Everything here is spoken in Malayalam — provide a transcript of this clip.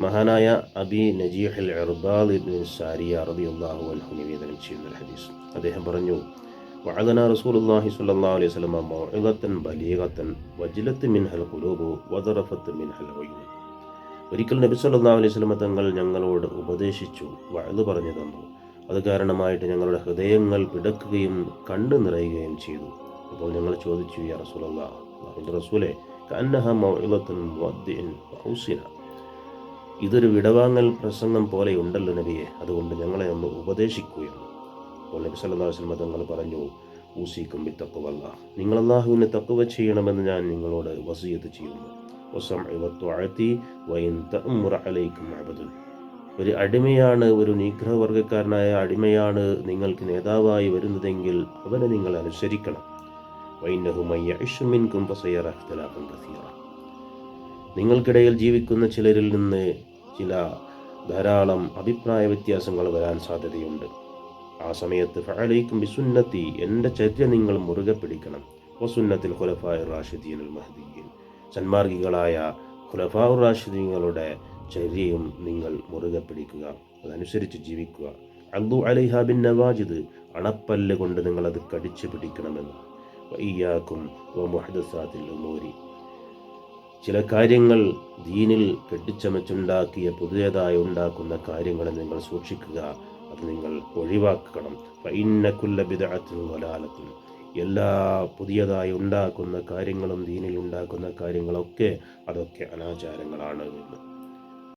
മഹാനായ അബി നജീഹ് ഇർബാദ് ഇബ്നു സാരിയ റളിയല്ലാഹു അൻഹു നിവേദനം ചെയ്യുന്ന ഹദീസ്. അദ്ദേഹം പറഞ്ഞു, വഅദനാ റസൂലുള്ളാഹി സ്വല്ലല്ലാഹു അലൈഹി വസല്ലം മൗഇദത്തൻ ബലീഗത്തൻ വജ്ലത്ത് മിൻഹൽ ഖുലൂബു വദറഫത്ത് മിൻഹൽ ഉയൂൻ. ഒരിക്കൽ നബി സല്ലല്ലാഹു അലൈഹി വസല്ലം തങ്ങൾ ഞങ്ങളോട് ഉപദേശിച്ചു, വഅദ് പറഞ്ഞു തന്നു. അത് കാരണമായിട്ട് ഞങ്ങളുടെ ഹൃദയങ്ങൾ പിടക്കുകയും കണ്ണു നിറയുകയും ചെയ്തു. അപ്പോൾ ഞങ്ങൾ ചോദിച്ചു, യാ റസൂലല്ലാഹ്, അല്ലാഹുവിൻ്റെ റസൂലേ, കഅന്നഹാ മൗഇദത്തുൻ മുവദ്ദിഇൻ ഫൗസിന, ഇതൊരു വിടവാങ്ങൽ പ്രസംഗം പോലെ ഉണ്ടല്ലോ നബിയെ, അതുകൊണ്ട് ഞങ്ങളെ ഒന്ന് ഉപദേശിക്കുകയെന്ന്. അപ്പോൾ നബി സല്ലല്ലാഹു അലൈഹി വസല്ലം തങ്ങൾ പറഞ്ഞു, ഊസിക്കും ബിത്തഖ്വല്ലാഹ്, നിങ്ങൾ അല്ലാഹുവിനെ തഖ്വ ചെയ്യണമെന്ന് ഞാൻ നിങ്ങളോട് വസിയത്ത് ചെയ്യുന്നു. വസംഇ വത്വഅതി വഇൻ തഅമ്മുറ അലൈക്കും അബ്ദുൻ, ഒരു അടിമയാണ്, ഒരു നിഗ്രഹവർഗക്കാരനായ അടിമയാണ് നിങ്ങൾക്ക് നേതാവായി വരുന്നതെങ്കിൽ അവനെ നിങ്ങൾ അനുസരിക്കണം. വഇന്നഹു മൻ യഅ്ശു മിൻകും ഫസയറ ഇഖ്തിലാഫൻ കസീറ, നിങ്ങൾക്കിടയിൽ ജീവിക്കുന്ന ചിലരിൽ നിന്ന് ധാരാളം അഭിപ്രായ വ്യത്യാസങ്ങൾ വരാൻ സാധ്യതയുണ്ട്. ആ സമയത്ത് ഫഅലൈക്കും ബിസുന്നത്തി, എൻ്റെ ചര്യ നിങ്ങൾ മുറുകെ പിടിക്കണം. വസുന്നത്തിൽ ഖുലഫാഇർ റാഷിദീനുൽ മഹ്ദിയീൻ, സന്മാർഗികളായ ഖുലഫാഉർ റാഷിദീങ്ങളുടെ ചര്യയും നിങ്ങൾ മുറുകെ പിടിക്കുക, അതനുസരിച്ച് ജീവിക്കുക. അദ്ദു അലൈഹാ ബിൻ നവാജിദ്, അണപ്പല്ല് കൊണ്ട് നിങ്ങളത് കടിച്ചു പിടിക്കണമെന്ന്. വഇയ്യാകും വമുഹ്ദസാത്തിൽ ഉമൂരി, ചില കാര്യങ്ങൾ ദീനിൽ കെട്ടിച്ചമച്ചുണ്ടാക്കിയ പുതിയതായി ഉണ്ടാക്കുന്ന കാര്യങ്ങളെ നിങ്ങൾ സൂക്ഷിക്കുക, അത് നിങ്ങൾ ഒഴിവാക്കണം. ഫഇന്ന കുല്ല ബിദ്അത്തിൻ ളലാലത്തുൻ, എല്ലാ പുതിയതായി ഉണ്ടാക്കുന്ന കാര്യങ്ങളും ദീനിൽ ഉണ്ടാക്കുന്ന കാര്യങ്ങളൊക്കെ അതൊക്കെ അനാചാരങ്ങളാണ് എന്ന്.